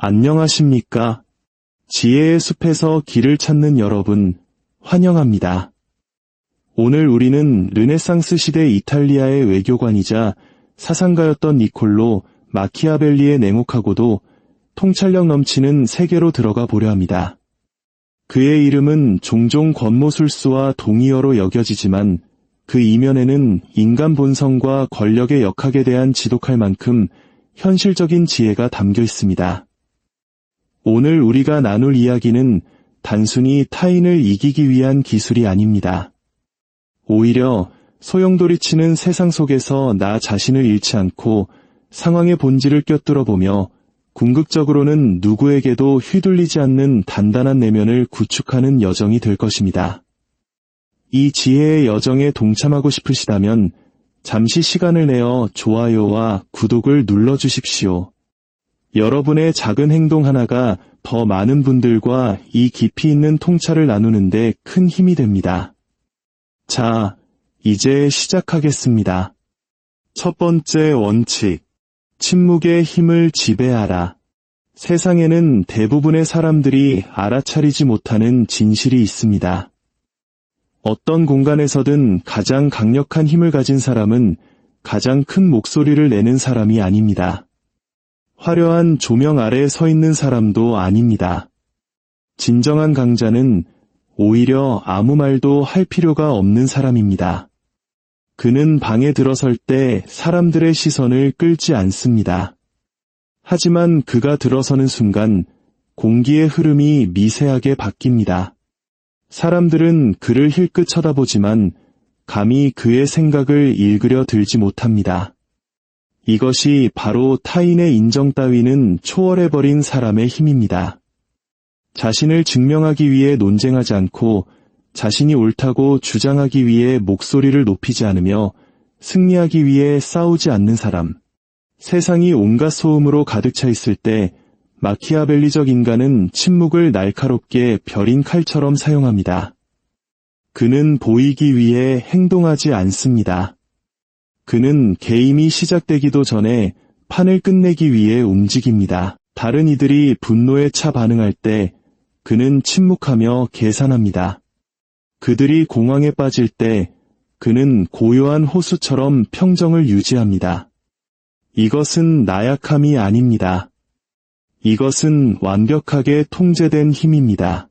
안녕하십니까? 지혜의 숲에서 길을 찾는 여러분, 환영합니다. 오늘 우리는 르네상스 시대 이탈리아의 외교관이자 사상가였던 니콜로 마키아벨리의 냉혹하고도 통찰력 넘치는 세계로 들어가 보려 합니다. 그의 이름은 종종 권모술수와 동의어로 여겨지지만 그 이면에는 인간 본성과 권력의 역학에 대한 지독할 만큼 현실적인 지혜가 담겨 있습니다. 오늘 우리가 나눌 이야기는 단순히 타인을 이기기 위한 기술이 아닙니다. 오히려 소용돌이치는 세상 속에서 나 자신을 잃지 않고 상황의 본질을 꿰뚫어보며 궁극적으로는 누구에게도 휘둘리지 않는 단단한 내면을 구축하는 여정이 될 것입니다. 이 지혜의 여정에 동참하고 싶으시다면 잠시 시간을 내어 좋아요와 구독을 눌러주십시오. 여러분의 작은 행동 하나가 더 많은 분들과 이 깊이 있는 통찰을 나누는데 큰 힘이 됩니다. 자, 이제 시작하겠습니다. 첫 번째 원칙, 침묵의 힘을 지배하라. 세상에는 대부분의 사람들이 알아차리지 못하는 진실이 있습니다. 어떤 공간에서든 가장 강력한 힘을 가진 사람은 가장 큰 목소리를 내는 사람이 아닙니다. 화려한 조명 아래에 서 있는 사람도 아닙니다. 진정한 강자는 오히려 아무 말도 할 필요가 없는 사람입니다. 그는 방에 들어설 때 사람들의 시선을 끌지 않습니다. 하지만 그가 들어서는 순간 공기의 흐름이 미세하게 바뀝니다. 사람들은 그를 힐끗 쳐다보지만 감히 그의 생각을 읽으려 들지 못합니다. 이것이 바로 타인의 인정 따위는 초월해버린 사람의 힘입니다. 자신을 증명하기 위해 논쟁하지 않고 자신이 옳다고 주장하기 위해 목소리를 높이지 않으며 승리하기 위해 싸우지 않는 사람. 세상이 온갖 소음으로 가득 차 있을 때 마키아벨리적 인간은 침묵을 날카롭게 벼린 칼처럼 사용합니다. 그는 보이기 위해 행동하지 않습니다. 그는 게임이 시작되기도 전에 판을 끝내기 위해 움직입니다. 다른 이들이 분노에 차 반응할 때 그는 침묵하며 계산합니다. 그들이 공황에 빠질 때 그는 고요한 호수처럼 평정을 유지합니다. 이것은 나약함이 아닙니다. 이것은 완벽하게 통제된 힘입니다.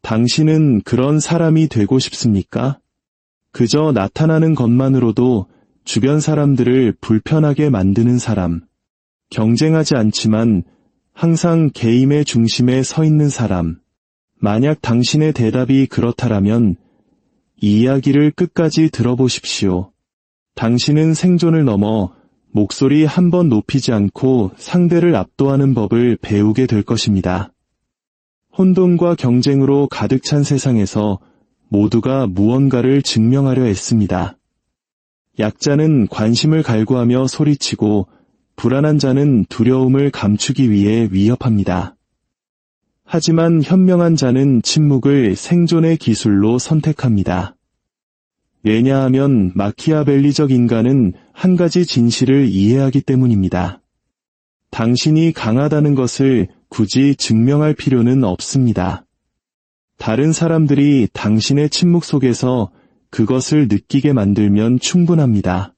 당신은 그런 사람이 되고 싶습니까? 그저 나타나는 것만으로도 주변 사람들을 불편하게 만드는 사람, 경쟁하지 않지만 항상 게임의 중심에 서 있는 사람. 만약 당신의 대답이 그렇다라면 이 이야기를 끝까지 들어보십시오. 당신은 생존을 넘어 목소리 한 번 높이지 않고 상대를 압도하는 법을 배우게 될 것입니다. 혼돈과 경쟁으로 가득 찬 세상에서 모두가 무언가를 증명하려 애씁니다. 약자는 관심을 갈구하며 소리치고 불안한 자는 두려움을 감추기 위해 위협합니다. 하지만 현명한 자는 침묵을 생존의 기술로 선택합니다. 왜냐하면 마키아벨리적 인간은 한 가지 진실을 이해하기 때문입니다. 당신이 강하다는 것을 굳이 증명할 필요는 없습니다. 다른 사람들이 당신의 침묵 속에서 그것을 느끼게 만들면 충분합니다.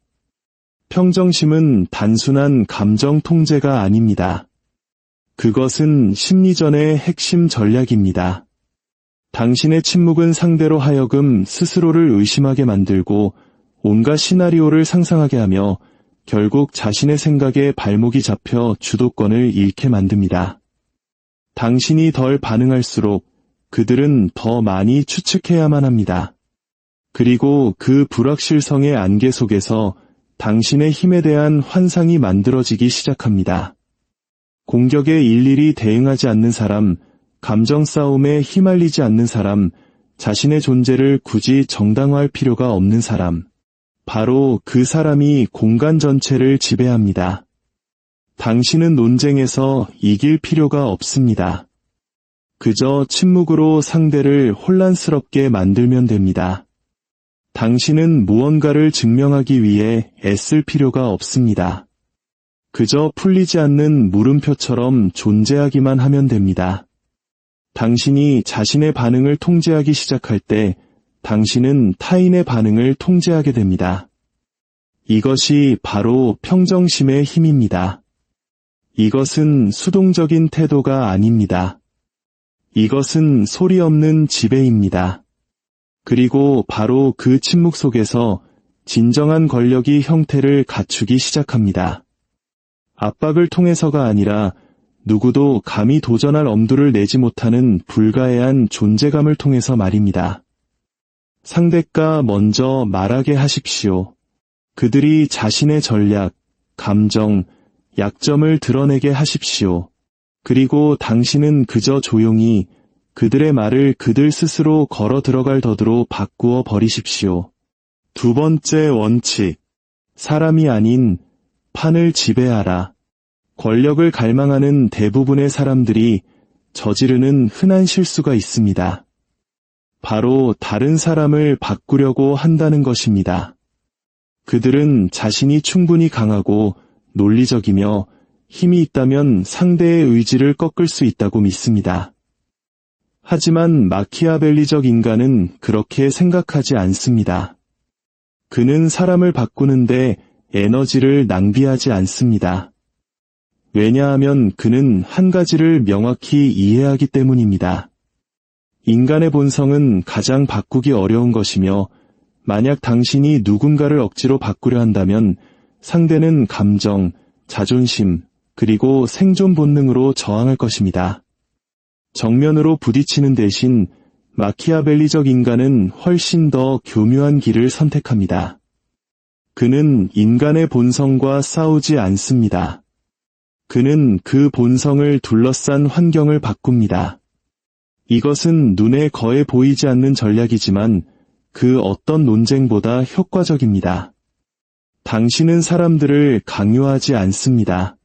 평정심은 단순한 감정 통제가 아닙니다. 그것은 심리전의 핵심 전략입니다. 당신의 침묵은 상대로 하여금 스스로를 의심하게 만들고 온갖 시나리오를 상상하게 하며 결국 자신의 생각에 발목이 잡혀 주도권을 잃게 만듭니다. 당신이 덜 반응할수록 그들은 더 많이 추측해야만 합니다. 그리고 그 불확실성의 안개 속에서 당신의 힘에 대한 환상이 만들어지기 시작합니다. 공격에 일일이 대응하지 않는 사람, 감정 싸움에 휘말리지 않는 사람, 자신의 존재를 굳이 정당화할 필요가 없는 사람. 바로 그 사람이 공간 전체를 지배합니다. 당신은 논쟁에서 이길 필요가 없습니다. 그저 침묵으로 상대를 혼란스럽게 만들면 됩니다. 당신은 무언가를 증명하기 위해 애쓸 필요가 없습니다. 그저 풀리지 않는 물음표처럼 존재하기만 하면 됩니다. 당신이 자신의 반응을 통제하기 시작할 때 당신은 타인의 반응을 통제하게 됩니다. 이것이 바로 평정심의 힘입니다. 이것은 수동적인 태도가 아닙니다. 이것은 소리 없는 지배입니다. 그리고 바로 그 침묵 속에서 진정한 권력이 형태를 갖추기 시작합니다. 압박을 통해서가 아니라 누구도 감히 도전할 엄두를 내지 못하는 불가해한 존재감을 통해서 말입니다. 상대가 먼저 말하게 하십시오. 그들이 자신의 전략, 감정, 약점을 드러내게 하십시오. 그리고 당신은 그저 조용히 그들의 말을 그들 스스로 걸어 들어갈 덫으로 바꾸어 버리십시오. 두 번째 원칙, 사람이 아닌 판을 지배하라. 권력을 갈망하는 대부분의 사람들이 저지르는 흔한 실수가 있습니다. 바로 다른 사람을 바꾸려고 한다는 것입니다. 그들은 자신이 충분히 강하고 논리적이며 힘이 있다면 상대의 의지를 꺾을 수 있다고 믿습니다. 하지만 마키아벨리적 인간은 그렇게 생각하지 않습니다. 그는 사람을 바꾸는데 에너지를 낭비하지 않습니다. 왜냐하면 그는 한 가지를 명확히 이해하기 때문입니다. 인간의 본성은 가장 바꾸기 어려운 것이며 만약 당신이 누군가를 억지로 바꾸려 한다면 상대는 감정, 자존심, 그리고 생존 본능으로 저항할 것입니다. 정면으로 부딪히는 대신 마키아벨리적 인간은 훨씬 더 교묘한 길을 선택합니다. 그는 인간의 본성과 싸우지 않습니다. 그는 그 본성을 둘러싼 환경을 바꿉니다. 이것은 눈에 거의 보이지 않는 전략이지만 그 어떤 논쟁보다 효과적입니다. 당신은 사람들을 강요하지 않습니다.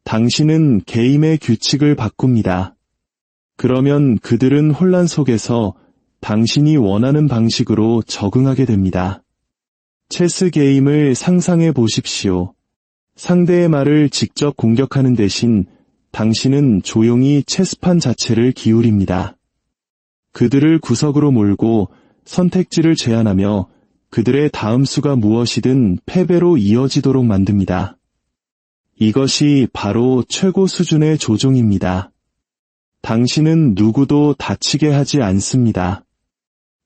당신은 게임의 규칙을 바꿉니다. 그러면 그들은 혼란 속에서 당신이 원하는 방식으로 적응하게 됩니다. 체스 게임을 상상해 보십시오. 상대의 말을 직접 공격하는 대신 당신은 조용히 체스판 자체를 기울입니다. 그들을 구석으로 몰고 선택지를 제한하며 그들의 다음 수가 무엇이든 패배로 이어지도록 만듭니다. 이것이 바로 최고 수준의 조종입니다. 당신은 누구도 다치게 하지 않습니다.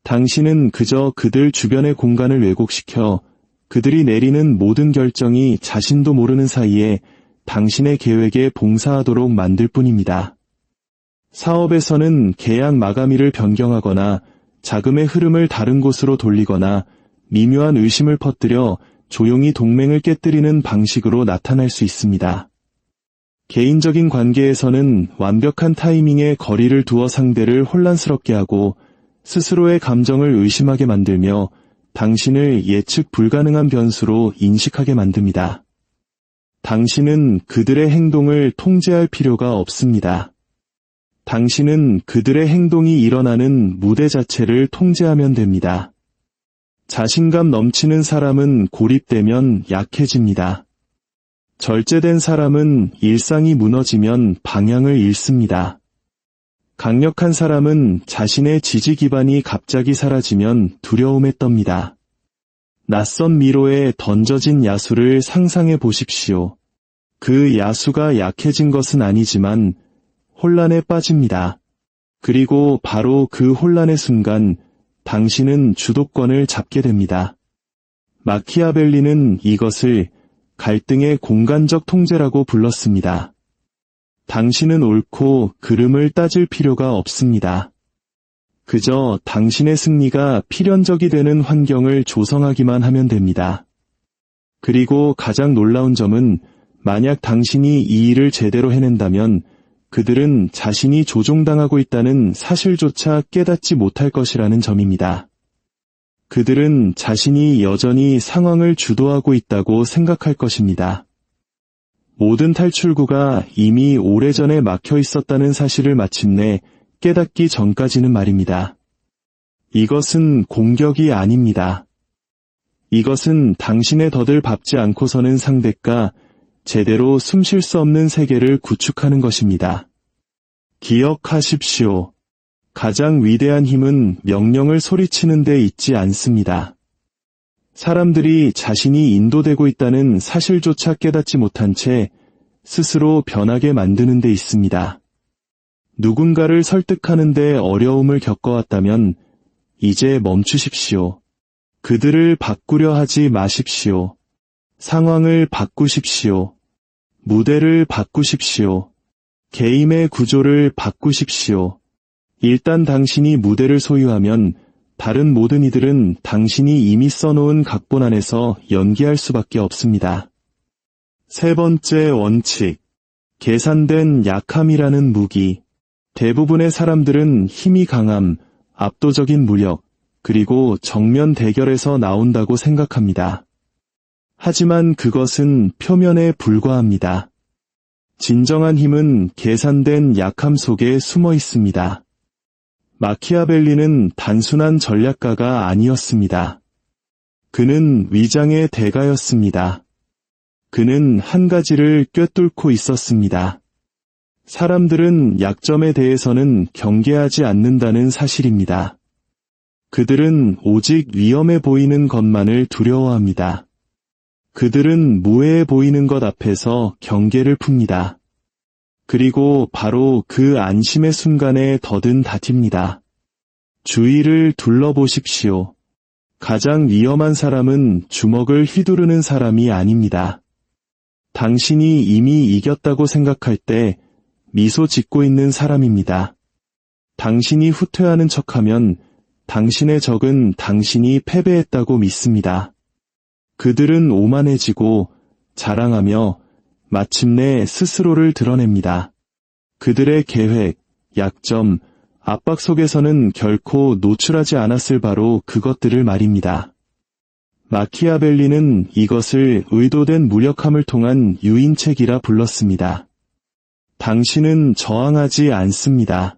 당신은 그저 그들 주변의 공간을 왜곡시켜 그들이 내리는 모든 결정이 자신도 모르는 사이에 당신의 계획에 봉사하도록 만들 뿐입니다. 사업에서는 계약 마감일을 변경하거나 자금의 흐름을 다른 곳으로 돌리거나 미묘한 의심을 퍼뜨려 조용히 동맹을 깨뜨리는 방식으로 나타날 수 있습니다. 개인적인 관계에서는 완벽한 타이밍에 거리를 두어 상대를 혼란스럽게 하고 스스로의 감정을 의심하게 만들며 당신을 예측 불가능한 변수로 인식하게 만듭니다. 당신은 그들의 행동을 통제할 필요가 없습니다. 당신은 그들의 행동이 일어나는 무대 자체를 통제하면 됩니다. 자신감 넘치는 사람은 고립되면 약해집니다. 절제된 사람은 일상이 무너지면 방향을 잃습니다. 강력한 사람은 자신의 지지 기반이 갑자기 사라지면 두려움에 떱니다. 낯선 미로에 던져진 야수를 상상해 보십시오. 그 야수가 약해진 것은 아니지만 혼란에 빠집니다. 그리고 바로 그 혼란의 순간 당신은 주도권을 잡게 됩니다. 마키아벨리는 이것을 갈등의 공간적 통제라고 불렀습니다. 당신은 옳고 그름을 따질 필요가 없습니다. 그저 당신의 승리가 필연적이 되는 환경을 조성하기만 하면 됩니다. 그리고 가장 놀라운 점은 만약 당신이 이 일을 제대로 해낸다면 그들은 자신이 조종당하고 있다는 사실조차 깨닫지 못할 것이라는 점입니다. 그들은 자신이 여전히 상황을 주도하고 있다고 생각할 것입니다. 모든 탈출구가 이미 오래전에 막혀 있었다는 사실을 마침내 깨닫기 전까지는 말입니다. 이것은 공격이 아닙니다. 이것은 당신의 덫을 밟지 않고서는 상대가 제대로 숨 쉴 수 없는 세계를 구축하는 것입니다. 기억하십시오. 가장 위대한 힘은 명령을 소리치는 데 있지 않습니다. 사람들이 자신이 인도되고 있다는 사실조차 깨닫지 못한 채 스스로 변하게 만드는 데 있습니다. 누군가를 설득하는 데 어려움을 겪어왔다면 이제 멈추십시오. 그들을 바꾸려 하지 마십시오. 상황을 바꾸십시오. 무대를 바꾸십시오. 게임의 구조를 바꾸십시오. 일단 당신이 무대를 소유하면 다른 모든 이들은 당신이 이미 써놓은 각본 안에서 연기할 수밖에 없습니다. 세 번째 원칙, 계산된 약함이라는 무기. 대부분의 사람들은 힘이 강함, 압도적인 무력, 그리고 정면 대결에서 나온다고 생각합니다. 하지만 그것은 표면에 불과합니다. 진정한 힘은 계산된 약함 속에 숨어 있습니다. 마키아벨리는 단순한 전략가가 아니었습니다. 그는 위장의 대가였습니다. 그는 한 가지를 꿰뚫고 있었습니다. 사람들은 약점에 대해서는 경계하지 않는다는 사실입니다. 그들은 오직 위험해 보이는 것만을 두려워합니다. 그들은 무해해 보이는 것 앞에서 경계를 풉니다. 그리고 바로 그 안심의 순간에 더딘 다튑니다. 주위를 둘러보십시오. 가장 위험한 사람은 주먹을 휘두르는 사람이 아닙니다. 당신이 이미 이겼다고 생각할 때 미소 짓고 있는 사람입니다. 당신이 후퇴하는 척하면 당신의 적은 당신이 패배했다고 믿습니다. 그들은 오만해지고 자랑하며 마침내 스스로를 드러냅니다. 그들의 계획, 약점, 압박 속에서는 결코 노출하지 않았을 바로 그것들을 말입니다. 마키아벨리는 이것을 의도된 무력함을 통한 유인책이라 불렀습니다. 당신은 저항하지 않습니다.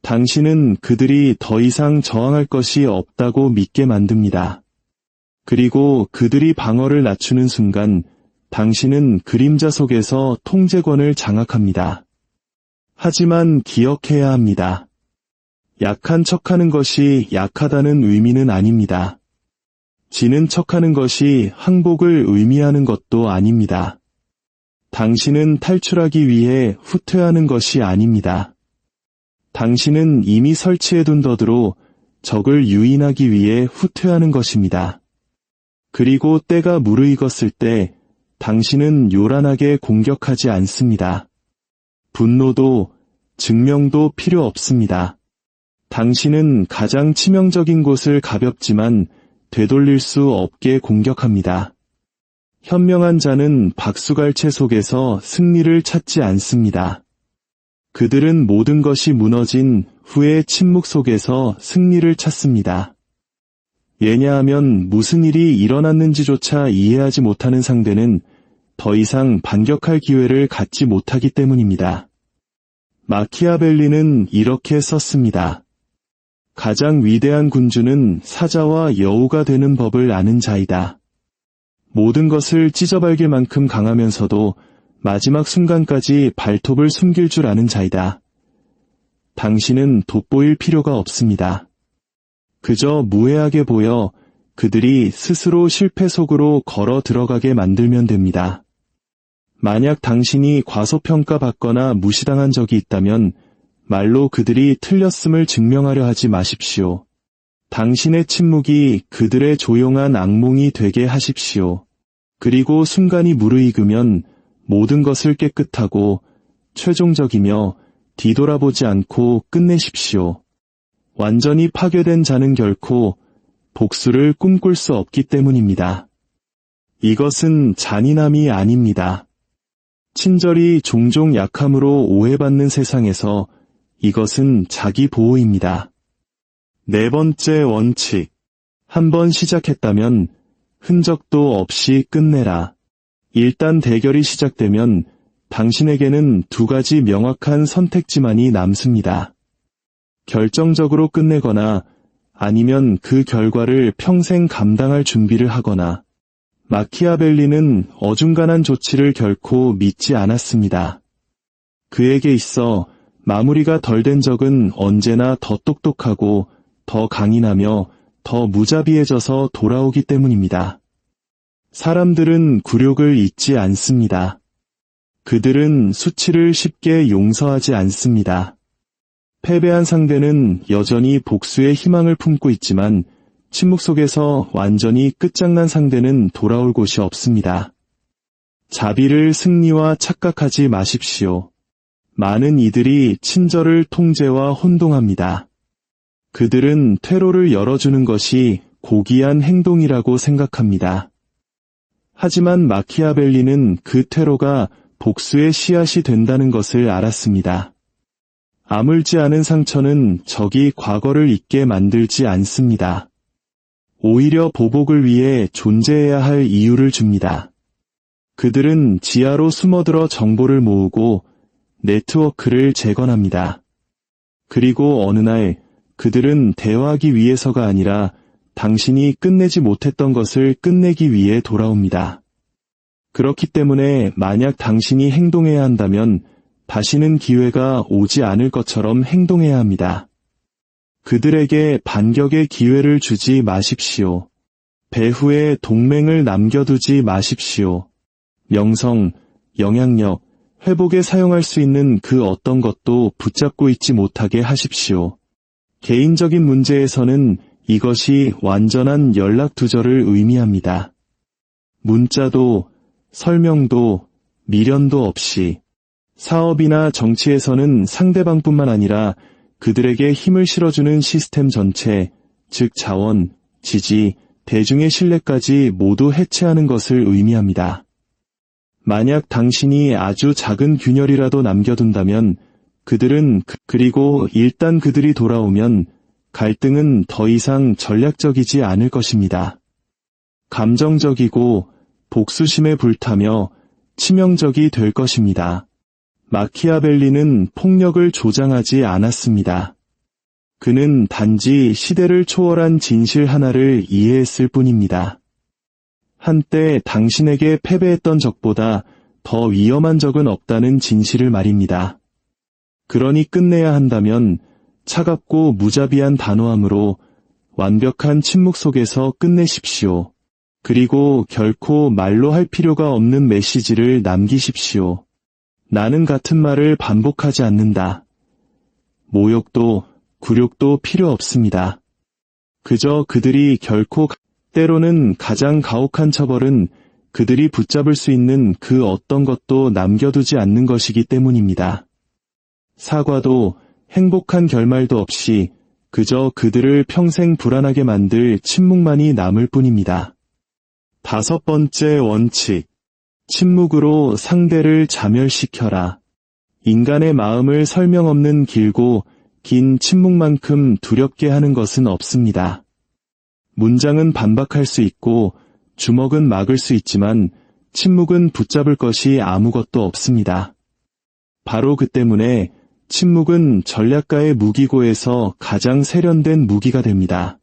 당신은 그들이 더 이상 저항할 것이 없다고 믿게 만듭니다. 그리고 그들이 방어를 낮추는 순간 당신은 그림자 속에서 통제권을 장악합니다. 하지만 기억해야 합니다. 약한 척하는 것이 약하다는 의미는 아닙니다. 지는 척하는 것이 항복을 의미하는 것도 아닙니다. 당신은 탈출하기 위해 후퇴하는 것이 아닙니다. 당신은 이미 설치해둔 덫으로 적을 유인하기 위해 후퇴하는 것입니다. 그리고 때가 무르익었을 때 당신은 요란하게 공격하지 않습니다. 분노도 증명도 필요 없습니다. 당신은 가장 치명적인 곳을 가볍지만 되돌릴 수 없게 공격합니다. 현명한 자는 박수갈채 속에서 승리를 찾지 않습니다. 그들은 모든 것이 무너진 후의 침묵 속에서 승리를 찾습니다. 왜냐하면 무슨 일이 일어났는지조차 이해하지 못하는 상대는 더 이상 반격할 기회를 갖지 못하기 때문입니다. 마키아벨리는 이렇게 썼습니다. 가장 위대한 군주는 사자와 여우가 되는 법을 아는 자이다. 모든 것을 찢어발길 만큼 강하면서도 마지막 순간까지 발톱을 숨길 줄 아는 자이다. 당신은 돋보일 필요가 없습니다. 그저 무해하게 보여 그들이 스스로 실패 속으로 걸어 들어가게 만들면 됩니다. 만약 당신이 과소평가받거나 무시당한 적이 있다면 말로 그들이 틀렸음을 증명하려 하지 마십시오. 당신의 침묵이 그들의 조용한 악몽이 되게 하십시오. 그리고 순간이 무르익으면 모든 것을 깨끗하고 최종적이며 뒤돌아보지 않고 끝내십시오. 완전히 파괴된 자는 결코 복수를 꿈꿀 수 없기 때문입니다. 이것은 잔인함이 아닙니다. 친절이 종종 약함으로 오해받는 세상에서 이것은 자기 보호입니다. 네 번째 원칙. 한번 시작했다면 흔적도 없이 끝내라. 일단 대결이 시작되면 당신에게는 두 가지 명확한 선택지만이 남습니다. 결정적으로 끝내거나 아니면 그 결과를 평생 감당할 준비를 하거나 마키아벨리는 어중간한 조치를 결코 믿지 않았습니다. 그에게 있어 마무리가 덜 된 적은 언제나 더 똑똑하고 더 강인하며 더 무자비해져서 돌아오기 때문입니다. 사람들은 굴욕을 잊지 않습니다. 그들은 수치를 쉽게 용서하지 않습니다. 패배한 상대는 여전히 복수의 희망을 품고 있지만 침묵 속에서 완전히 끝장난 상대는 돌아올 곳이 없습니다. 자비를 승리와 착각하지 마십시오. 많은 이들이 친절을 통제와 혼동합니다. 그들은 퇴로를 열어주는 것이 고귀한 행동이라고 생각합니다. 하지만 마키아벨리는 그 퇴로가 복수의 씨앗이 된다는 것을 알았습니다. 아물지 않은 상처는 적이 과거를 잊게 만들지 않습니다. 오히려 보복을 위해 존재해야 할 이유를 줍니다. 그들은 지하로 숨어들어 정보를 모으고 네트워크를 재건합니다. 그리고 어느 날 그들은 대화하기 위해서가 아니라 당신이 끝내지 못했던 것을 끝내기 위해 돌아옵니다. 그렇기 때문에 만약 당신이 행동해야 한다면 다시는 기회가 오지 않을 것처럼 행동해야 합니다. 그들에게 반격의 기회를 주지 마십시오. 배후에 동맹을 남겨두지 마십시오. 명성, 영향력, 회복에 사용할 수 있는 그 어떤 것도 붙잡고 있지 못하게 하십시오. 개인적인 문제에서는 이것이 완전한 연락 두절을 의미합니다. 문자도, 설명도, 미련도 없이 사업이나 정치에서는 상대방뿐만 아니라 그들에게 힘을 실어주는 시스템 전체, 즉 자원, 지지, 대중의 신뢰까지 모두 해체하는 것을 의미합니다. 만약 당신이 아주 작은 균열이라도 남겨둔다면 그들은 그리고 일단 그들이 돌아오면 갈등은 더 이상 전략적이지 않을 것입니다. 감정적이고 복수심에 불타며 치명적이 될 것입니다. 마키아벨리는 폭력을 조장하지 않았습니다. 그는 단지 시대를 초월한 진실 하나를 이해했을 뿐입니다. 한때 당신에게 패배했던 적보다 더 위험한 적은 없다는 진실을 말입니다. 그러니 끝내야 한다면 차갑고 무자비한 단호함으로 완벽한 침묵 속에서 끝내십시오. 그리고 결코 말로 할 필요가 없는 메시지를 남기십시오. 나는 같은 말을 반복하지 않는다. 모욕도 굴욕도 필요 없습니다. 그저 그들이 결코 때로는 가장 가혹한 처벌은 그들이 붙잡을 수 있는 그 어떤 것도 남겨두지 않는 것이기 때문입니다. 사과도 행복한 결말도 없이 그저 그들을 평생 불안하게 만들 침묵만이 남을 뿐입니다. 5번째 원칙. 침묵으로 상대를 자멸시켜라. 인간의 마음을 설명 없는 길고 긴 침묵만큼 두렵게 하는 것은 없습니다. 문장은 반박할 수 있고 주먹은 막을 수 있지만 침묵은 붙잡을 것이 아무것도 없습니다. 바로 그 때문에 침묵은 전략가의 무기고에서 가장 세련된 무기가 됩니다.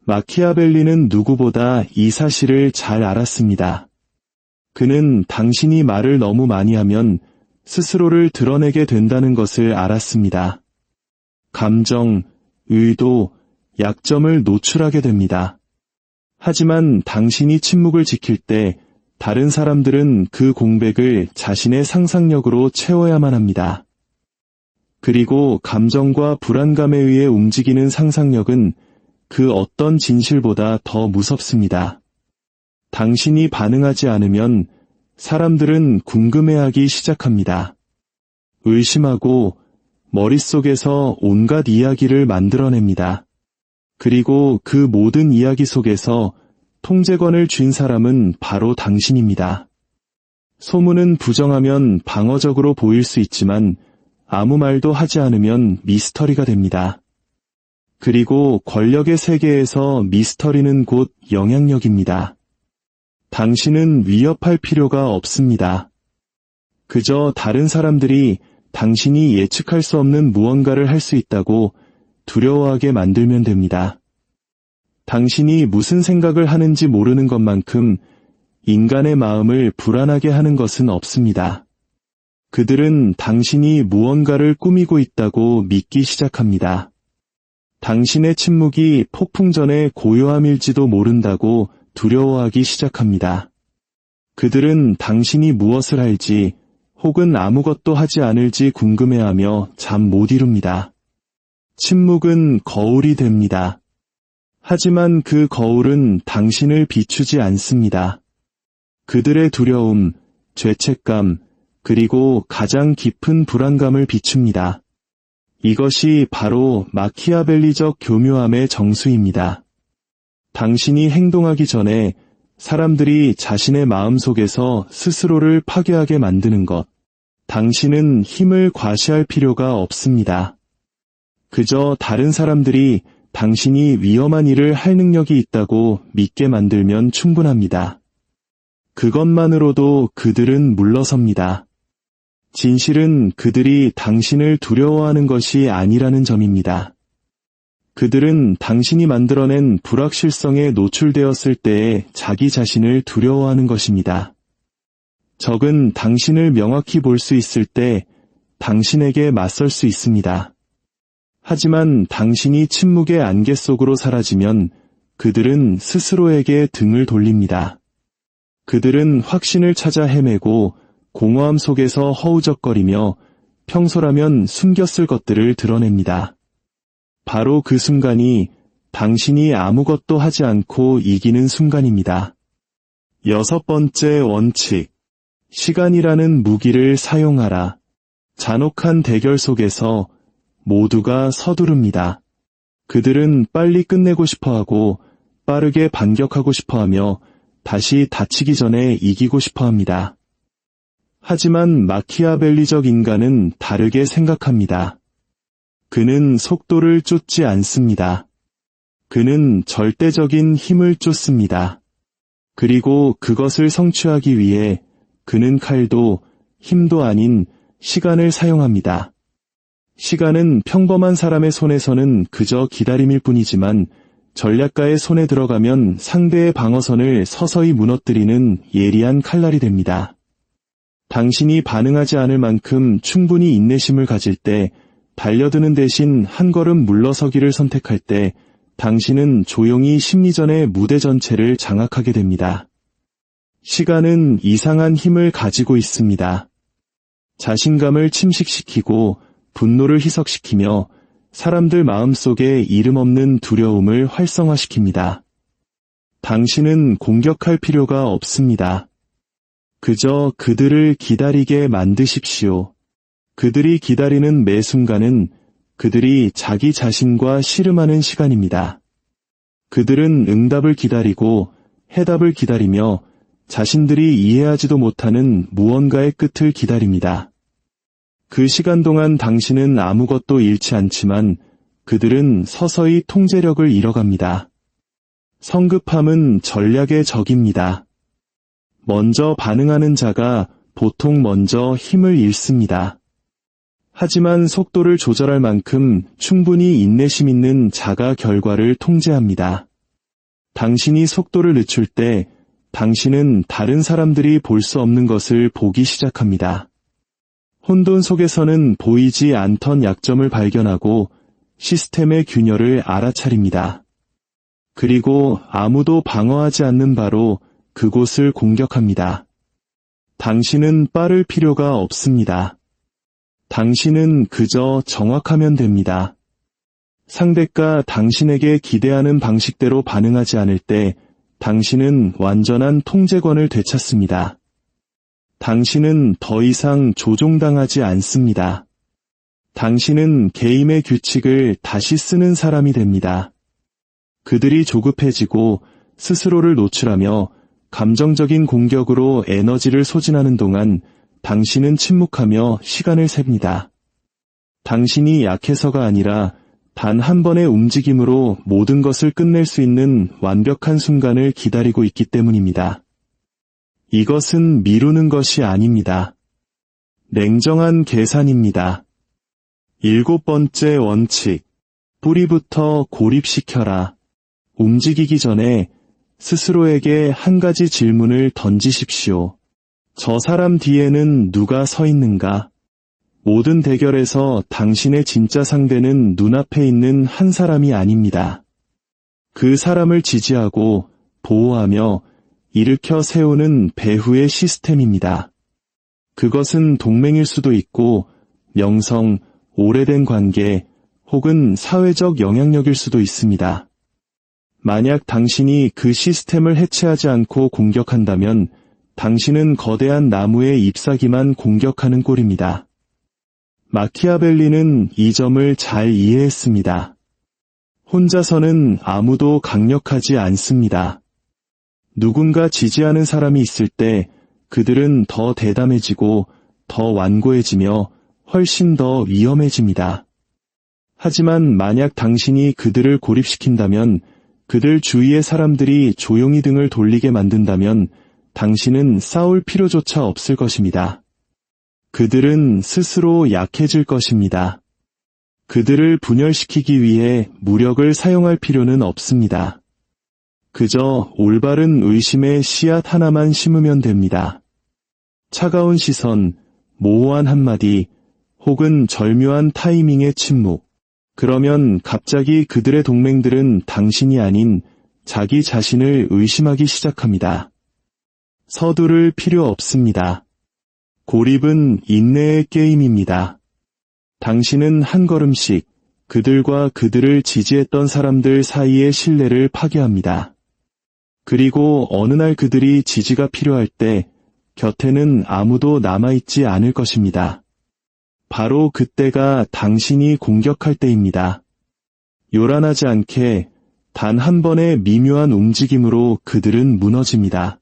마키아벨리는 누구보다 이 사실을 잘 알았습니다. 그는 당신이 말을 너무 많이 하면 스스로를 드러내게 된다는 것을 알았습니다. 감정, 의도, 약점을 노출하게 됩니다. 하지만 당신이 침묵을 지킬 때 다른 사람들은 그 공백을 자신의 상상력으로 채워야만 합니다. 그리고 감정과 불안감에 의해 움직이는 상상력은 그 어떤 진실보다 더 무섭습니다. 당신이 반응하지 않으면 사람들은 궁금해하기 시작합니다. 의심하고 머릿속에서 온갖 이야기를 만들어냅니다. 그리고 그 모든 이야기 속에서 통제권을 쥔 사람은 바로 당신입니다. 소문은 부정하면 방어적으로 보일 수 있지만 아무 말도 하지 않으면 미스터리가 됩니다. 그리고 권력의 세계에서 미스터리는 곧 영향력입니다. 당신은 위협할 필요가 없습니다. 그저 다른 사람들이 당신이 예측할 수 없는 무언가를 할 수 있다고 두려워하게 만들면 됩니다. 당신이 무슨 생각을 하는지 모르는 것만큼 인간의 마음을 불안하게 하는 것은 없습니다. 그들은 당신이 무언가를 꾸미고 있다고 믿기 시작합니다. 당신의 침묵이 폭풍 전의 고요함일지도 모른다고 두려워하기 시작합니다. 그들은 당신이 무엇을 할지 혹은 아무것도 하지 않을지 궁금해하며 잠 못 이룹니다. 침묵은 거울이 됩니다. 하지만 그 거울은 당신을 비추지 않습니다. 그들의 두려움, 죄책감, 그리고 가장 깊은 불안감을 비춥니다. 이것이 바로 마키아벨리적 교묘함의 정수입니다. 당신이 행동하기 전에 사람들이 자신의 마음속에서 스스로를 파괴하게 만드는 것. 당신은 힘을 과시할 필요가 없습니다. 그저 다른 사람들이 당신이 위험한 일을 할 능력이 있다고 믿게 만들면 충분합니다. 그것만으로도 그들은 물러섭니다. 진실은 그들이 당신을 두려워하는 것이 아니라는 점입니다. 그들은 당신이 만들어낸 불확실성에 노출되었을 때에 자기 자신을 두려워하는 것입니다. 적은 당신을 명확히 볼 수 있을 때 당신에게 맞설 수 있습니다. 하지만 당신이 침묵의 안개 속으로 사라지면 그들은 스스로에게 등을 돌립니다. 그들은 확신을 찾아 헤매고 공허함 속에서 허우적거리며 평소라면 숨겼을 것들을 드러냅니다. 바로 그 순간이 당신이 아무것도 하지 않고 이기는 순간입니다. 6번째 원칙. 시간이라는 무기를 사용하라. 잔혹한 대결 속에서 모두가 서두릅니다. 그들은 빨리 끝내고 싶어하고 빠르게 반격하고 싶어하며 다시 다치기 전에 이기고 싶어합니다. 하지만 마키아벨리적 인간은 다르게 생각합니다. 그는 속도를 쫓지 않습니다. 그는 절대적인 힘을 쫓습니다. 그리고 그것을 성취하기 위해 그는 칼도 힘도 아닌 시간을 사용합니다. 시간은 평범한 사람의 손에서는 그저 기다림일 뿐이지만 전략가의 손에 들어가면 상대의 방어선을 서서히 무너뜨리는 예리한 칼날이 됩니다. 당신이 반응하지 않을 만큼 충분히 인내심을 가질 때, 달려드는 대신 한 걸음 물러서기를 선택할 때 당신은 조용히 심리전의 무대 전체를 장악하게 됩니다. 시간은 이상한 힘을 가지고 있습니다. 자신감을 침식시키고 분노를 희석시키며 사람들 마음속에 이름 없는 두려움을 활성화시킵니다. 당신은 공격할 필요가 없습니다. 그저 그들을 기다리게 만드십시오. 그들이 기다리는 매 순간은 그들이 자기 자신과 씨름하는 시간입니다. 그들은 응답을 기다리고 해답을 기다리며 자신들이 이해하지도 못하는 무언가의 끝을 기다립니다. 그 시간 동안 당신은 아무것도 잃지 않지만 그들은 서서히 통제력을 잃어갑니다. 성급함은 전략의 적입니다. 먼저 반응하는 자가 보통 먼저 힘을 잃습니다. 하지만 속도를 조절할 만큼 충분히 인내심 있는 자가 결과를 통제합니다. 당신이 속도를 늦출 때 당신은 다른 사람들이 볼 수 없는 것을 보기 시작합니다. 혼돈 속에서는 보이지 않던 약점을 발견하고 시스템의 균열을 알아차립니다. 그리고 아무도 방어하지 않는 바로 그곳을 공격합니다. 당신은 빠를 필요가 없습니다. 당신은 그저 정확하면 됩니다. 상대가 당신에게 기대하는 방식대로 반응하지 않을 때 당신은 완전한 통제권을 되찾습니다. 당신은 더 이상 조종당하지 않습니다. 당신은 게임의 규칙을 다시 쓰는 사람이 됩니다. 그들이 조급해지고 스스로를 노출하며 감정적인 공격으로 에너지를 소진하는 동안 당신은 침묵하며 시간을 셉니다. 당신이 약해서가 아니라 단 한 번의 움직임으로 모든 것을 끝낼 수 있는 완벽한 순간을 기다리고 있기 때문입니다. 이것은 미루는 것이 아닙니다. 냉정한 계산입니다. 7번째 원칙. 뿌리부터 고립시켜라. 움직이기 전에 스스로에게 한 가지 질문을 던지십시오. 저 사람 뒤에는 누가 서 있는가? 모든 대결에서 당신의 진짜 상대는 눈앞에 있는 한 사람이 아닙니다. 그 사람을 지지하고 보호하며 일으켜 세우는 배후의 시스템입니다. 그것은 동맹일 수도 있고 명성, 오래된 관계 혹은 사회적 영향력일 수도 있습니다. 만약 당신이 그 시스템을 해체하지 않고 공격한다면 당신은 거대한 나무의 잎사귀만 공격하는 꼴입니다. 마키아벨리는 이 점을 잘 이해했습니다. 혼자서는 아무도 강력하지 않습니다. 누군가 지지하는 사람이 있을 때 그들은 더 대담해지고 더 완고해지며 훨씬 더 위험해집니다. 하지만 만약 당신이 그들을 고립시킨다면, 그들 주위의 사람들이 조용히 등을 돌리게 만든다면 당신은 싸울 필요조차 없을 것입니다. 그들은 스스로 약해질 것입니다. 그들을 분열시키기 위해 무력을 사용할 필요는 없습니다. 그저 올바른 의심의 씨앗 하나만 심으면 됩니다. 차가운 시선, 모호한 한마디, 혹은 절묘한 타이밍의 침묵. 그러면 갑자기 그들의 동맹들은 당신이 아닌 자기 자신을 의심하기 시작합니다. 서두를 필요 없습니다. 고립은 인내의 게임입니다. 당신은 한 걸음씩 그들과 그들을 지지했던 사람들 사이의 신뢰를 파괴합니다. 그리고 어느 날 그들이 지지가 필요할 때 곁에는 아무도 남아있지 않을 것입니다. 바로 그때가 당신이 공격할 때입니다. 요란하지 않게 단 한 번의 미묘한 움직임으로 그들은 무너집니다.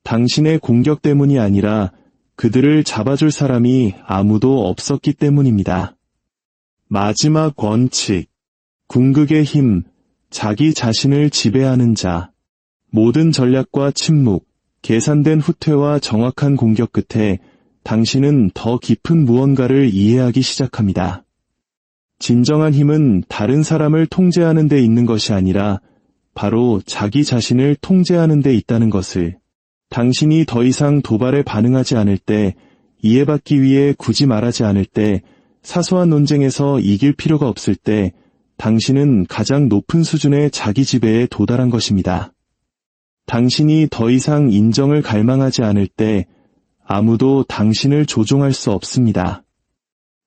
당신의 공격 때문이 아니라 그들을 잡아줄 사람이 아무도 없었기 때문입니다. 마지막 원칙. 궁극의 힘, 자기 자신을 지배하는 자. 모든 전략과 침묵, 계산된 후퇴와 정확한 공격 끝에 당신은 더 깊은 무언가를 이해하기 시작합니다. 진정한 힘은 다른 사람을 통제하는 데 있는 것이 아니라 바로 자기 자신을 통제하는 데 있다는 것을, 당신이 더 이상 도발에 반응하지 않을 때, 이해받기 위해 굳이 말하지 않을 때, 사소한 논쟁에서 이길 필요가 없을 때, 당신은 가장 높은 수준의 자기 지배에 도달한 것입니다. 당신이 더 이상 인정을 갈망하지 않을 때, 아무도 당신을 조종할 수 없습니다.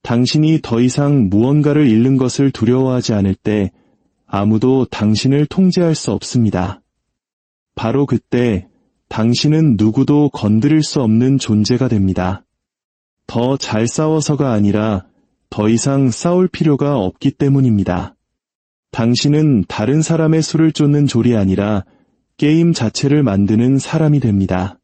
당신이 더 이상 무언가를 잃는 것을 두려워하지 않을 때 아무도 당신을 통제할 수 없습니다. 바로 그때 당신은 누구도 건드릴 수 없는 존재가 됩니다. 더 잘 싸워서가 아니라 더 이상 싸울 필요가 없기 때문입니다. 당신은 다른 사람의 수를 쫓는 졸이 아니라 게임 자체를 만드는 사람이 됩니다.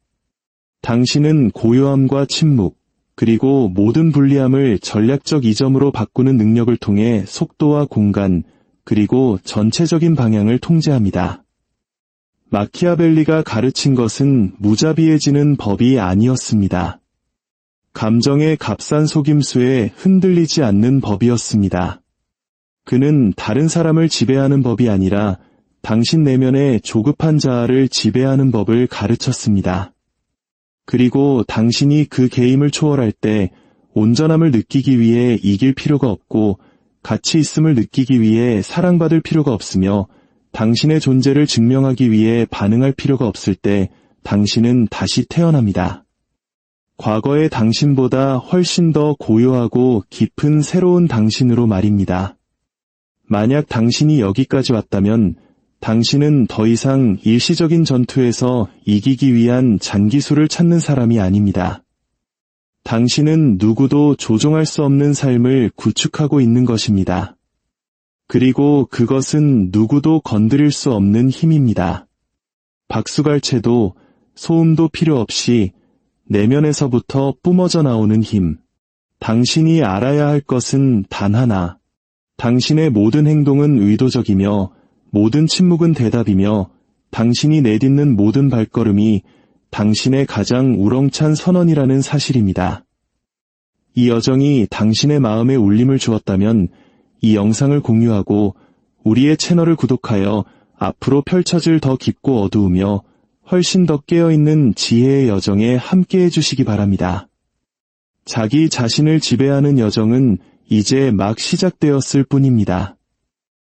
당신은 고요함과 침묵, 그리고 모든 불리함을 전략적 이점으로 바꾸는 능력을 통해 속도와 공간, 그리고 전체적인 방향을 통제합니다. 마키아벨리가 가르친 것은 무자비해지는 법이 아니었습니다. 감정의 값싼 속임수에 흔들리지 않는 법이었습니다. 그는 다른 사람을 지배하는 법이 아니라 당신 내면의 조급한 자아를 지배하는 법을 가르쳤습니다. 그리고 당신이 그 게임을 초월할 때 온전함을 느끼기 위해 이길 필요가 없고 가치 있음을 느끼기 위해 사랑받을 필요가 없으며 당신의 존재를 증명하기 위해 반응할 필요가 없을 때 당신은 다시 태어납니다. 과거의 당신보다 훨씬 더 고요하고 깊은 새로운 당신으로 말입니다. 만약 당신이 여기까지 왔다면 당신은 더 이상 일시적인 전투에서 이기기 위한 잔기술을 찾는 사람이 아닙니다. 당신은 누구도 조종할 수 없는 삶을 구축하고 있는 것입니다. 그리고 그것은 누구도 건드릴 수 없는 힘입니다. 박수갈채도 소음도 필요 없이 내면에서부터 뿜어져 나오는 힘. 당신이 알아야 할 것은 단 하나. 당신의 모든 행동은 의도적이며 모든 침묵은 대답이며 당신이 내딛는 모든 발걸음이 당신의 가장 우렁찬 선언이라는 사실입니다. 이 여정이 당신의 마음에 울림을 주었다면 이 영상을 공유하고 우리의 채널을 구독하여 앞으로 펼쳐질 더 깊고 어두우며 훨씬 더 깨어있는 지혜의 여정에 함께해 주시기 바랍니다. 자기 자신을 지배하는 여정은 이제 막 시작되었을 뿐입니다.